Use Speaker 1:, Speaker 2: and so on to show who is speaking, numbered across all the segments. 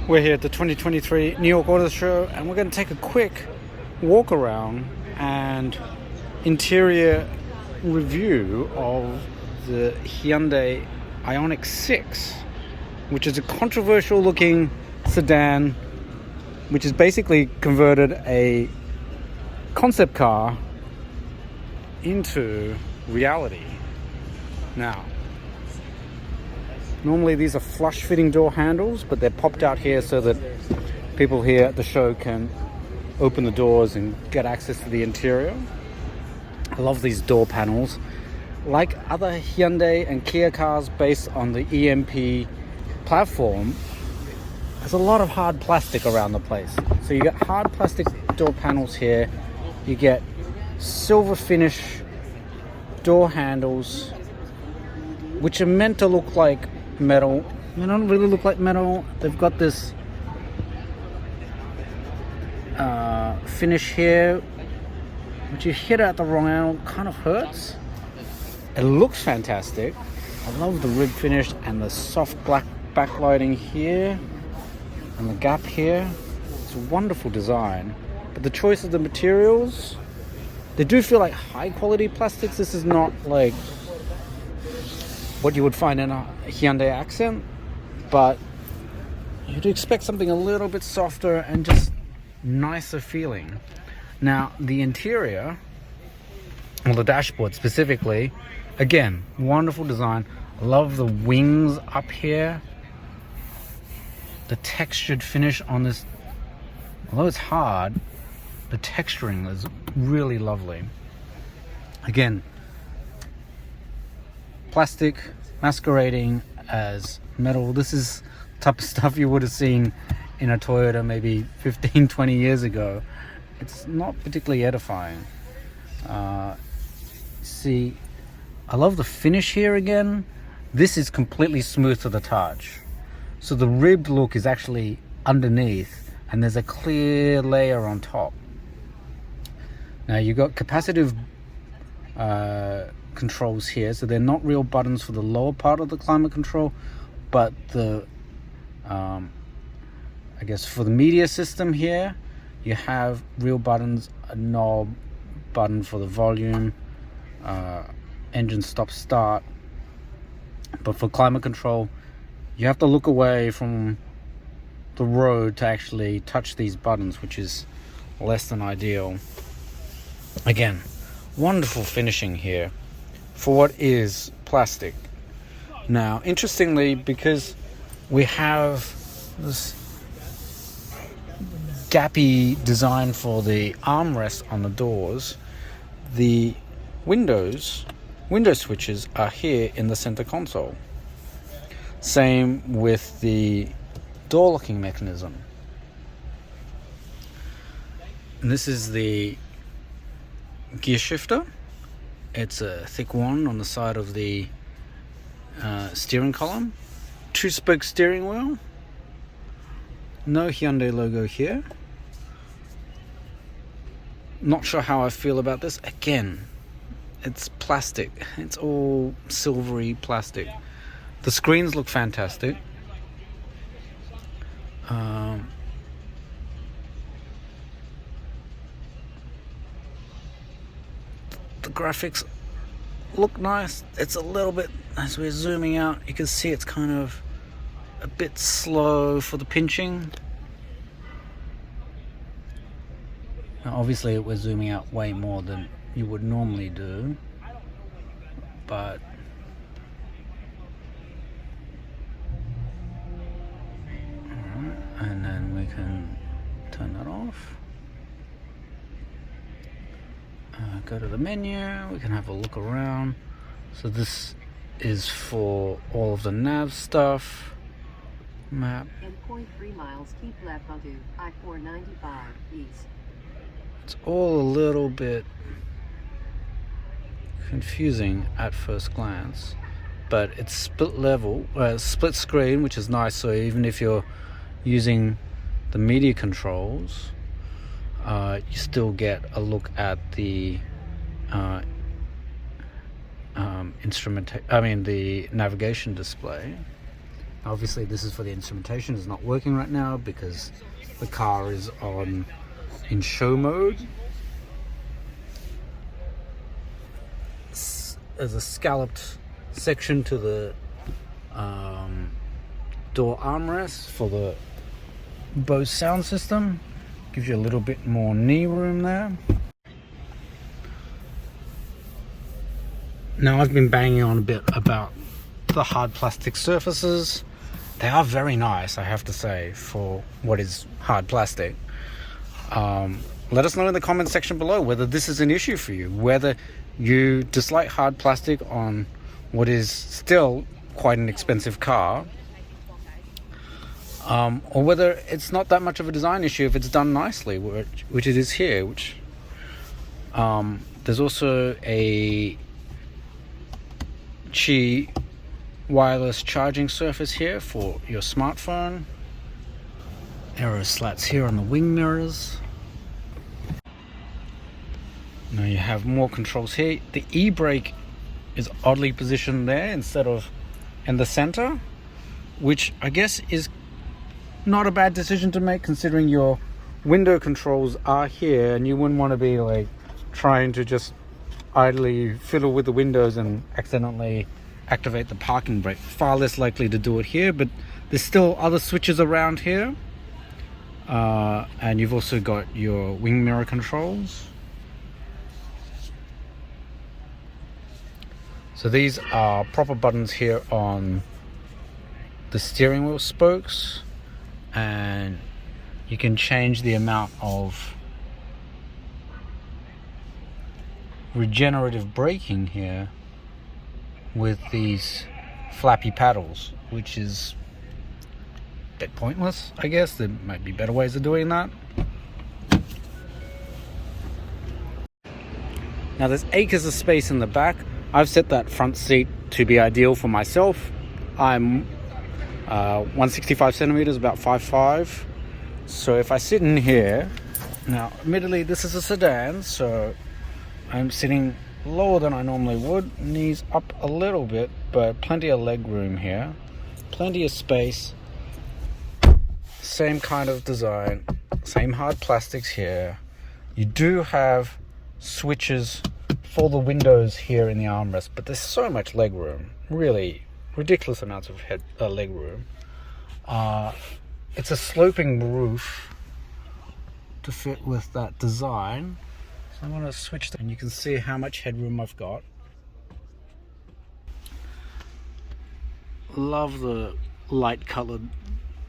Speaker 1: We're here at the 2023 New York Auto Show, and we're going to take a quick walk around and interior review of the Hyundai Ioniq 6, which is a controversial looking sedan which has basically converted a concept car into reality. Now, normally these are flush fitting door handles, but they're popped out here so that people here at the show can open the doors and get access to the interior. I love these door panels. Like other Hyundai and Kia cars based on the EMP platform, there's a lot of hard plastic around the place. So you get hard plastic door panels here, you get silver finish door handles, which are meant to look like metal. They don't really look like metal. They've got this finish here, which you hit at the wrong angle kind of hurts. It looks fantastic. I love the rib finish and the soft black backlighting here and the gap here. It's a wonderful design, but the choice of the materials, they do feel like high quality plastics. This is not like what you would find in a Hyundai Accent, but you'd expect something a little bit softer and just nicer feeling. Now, the interior, or the dashboard specifically, again, wonderful design. I love the wings up here. The textured finish on this, although it's hard, the texturing is really lovely. Again, plastic masquerading as metal. This is the type of stuff you would have seen in a Toyota maybe 15-20 years ago. It's not particularly edifying. See, I love the finish here again. This is completely smooth to the touch. So the ribbed look is actually underneath and there's a clear layer on top. Now you've got capacitive controls here, so they're not real buttons for the lower part of the climate control, but the I guess for the media system here you have real buttons, a knob button for the volume, engine stop start, but for climate control you have to look away from the road to actually touch these buttons, which is less than ideal. Again, wonderful finishing here for what is plastic. Now, interestingly, because we have this gappy design for the armrest on the doors, the window switches are here in the center console. Same with the door locking mechanism. And this is the gear shifter. It's a thick one on the side of the steering column. 2-spoke steering wheel. No Hyundai logo here. Not sure how I feel about this. Again, it's plastic. It's all silvery plastic. The screens look fantastic. The graphics look nice. It's a little bit, as we're zooming out, you can see it's kind of a bit slow for the pinching. Now obviously we're zooming out way more than you would normally do, but alright, and then we can turn that off. Go to the menu, we can have a look around. So this is for all of the nav stuff. Map.
Speaker 2: In 0.3 miles, keep left onto I-495 east.
Speaker 1: It's all a little bit confusing at first glance, but it's split screen, which is nice. So even if you're using the media controls, you still get a look at the the navigation display. Obviously this is for the instrumentation. It's not working right now because the car is in show mode. There's a scalloped section to the door armrest for the Bose sound system. Gives you a little bit more knee room there. Now I've been banging on a bit about the hard plastic surfaces. They are very nice, I have to say, for what is hard plastic. Let us know in the comment section below whether this is an issue for you, whether you dislike hard plastic on what is still quite an expensive car, or whether it's not that much of a design issue if it's done nicely, which it is here. There's also a Qi wireless charging surface here for your smartphone. Aero slats here on the wing mirrors. Now you have more controls here. The e-brake is oddly positioned there instead of in the center, which I guess is not a bad decision to make considering your window controls are here and you wouldn't want to be like trying to just idly fiddle with the windows and accidentally activate the parking brake. Far less likely to do it here, but there's still other switches around here. And you've also got your wing mirror controls. So these are proper buttons here on the steering wheel spokes, and you can change the amount of regenerative braking here with these flappy paddles, which is a bit pointless, I guess. There might be better ways of doing that. Now there's acres of space in the back. I've set that front seat to be ideal for myself. I'm 165 centimeters, about 5'5". So if I sit in here, now admittedly this is a sedan, so I'm sitting lower than I normally would, knees up a little bit, but plenty of leg room here, plenty of space, same kind of design, same hard plastics here. You do have switches for the windows here in the armrest, but there's so much leg room, really ridiculous amounts of leg room. It's a sloping roof to fit with that design. So I'm going to switch and you can see how much headroom I've got. Love the light colored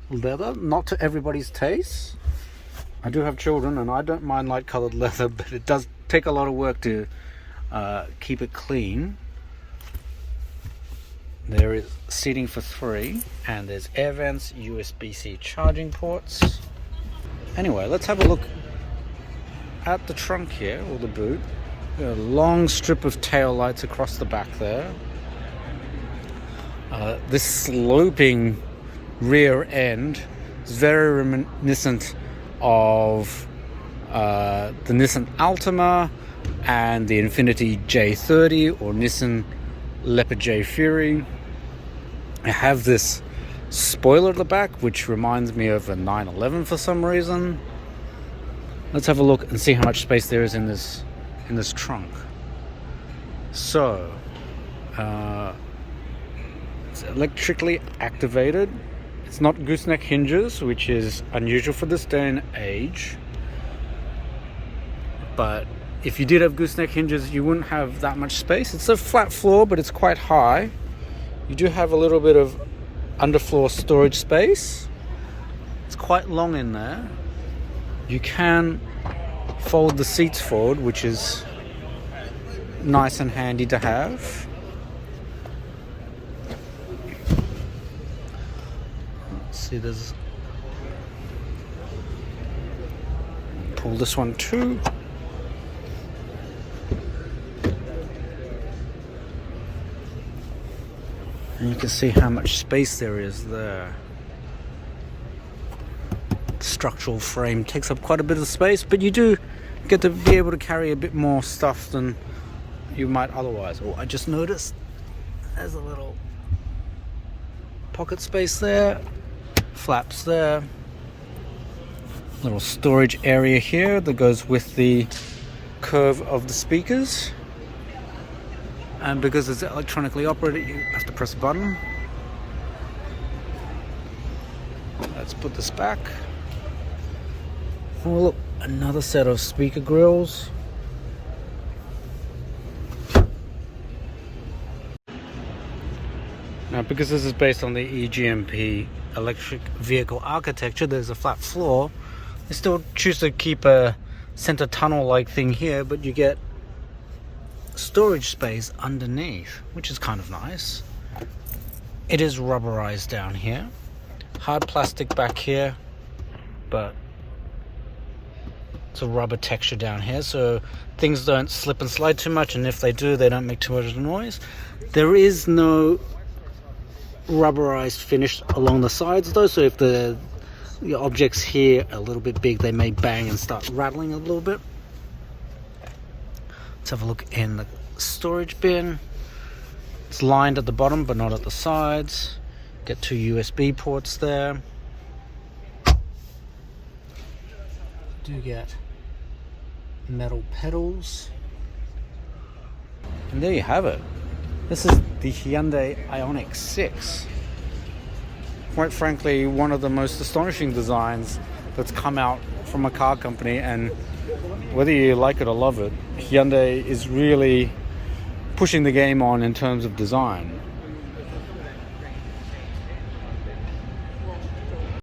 Speaker 1: leather, not to everybody's taste. I do have children and I don't mind light colored leather, but it does take a lot of work to keep it clean. There is seating for 3 and there's air vents, USB-C charging ports. Anyway, let's have a look at the trunk here, or the boot. Got a long strip of tail lights across the back there. This sloping rear end is very reminiscent of the Nissan Altima and the Infiniti J30 or Nissan Leopard J Fury. I have this spoiler at the back which reminds me of a 911 for some reason. Let's have a look and see how much space there is in this trunk. So it's electrically activated. It's not gooseneck hinges, which is unusual for this day and age, but if you did have gooseneck hinges you wouldn't have that much space. It's a flat floor but it's quite high. You do have a little bit of underfloor storage space. It's quite long in there. You can fold the seats forward, which is nice and handy to have. Let's see, there's... Pull this one too. And you can see how much space there is there. The structural frame takes up quite a bit of space, but you do get to be able to carry a bit more stuff than you might otherwise. Oh, I just noticed there's a little pocket space there, flaps there, little storage area here that goes with the curve of the speakers. And because it's electronically operated, you have to press a button. Let's put this back. Oh look, another set of speaker grills. Now, because this is based on the EGMP electric vehicle architecture, there's a flat floor. They still choose to keep a center tunnel-like thing here, but you get storage space underneath, which is kind of nice. It is rubberized down here. Hard plastic back here, but it's a rubber texture down here, so things don't slip and slide too much, and if they do, they don't make too much noise. There is no rubberized finish along the sides though, so if the objects here are a little bit big, they may bang and start rattling a little bit. Let's have a look in the storage bin. It's lined at the bottom but not at the sides. Get 2 USB ports there. Do get metal pedals. And there you have it. This is the Hyundai Ioniq 6. Quite frankly, one of the most astonishing designs that's come out from a car company, and whether you like it or love it, Hyundai is really pushing the game on in terms of design.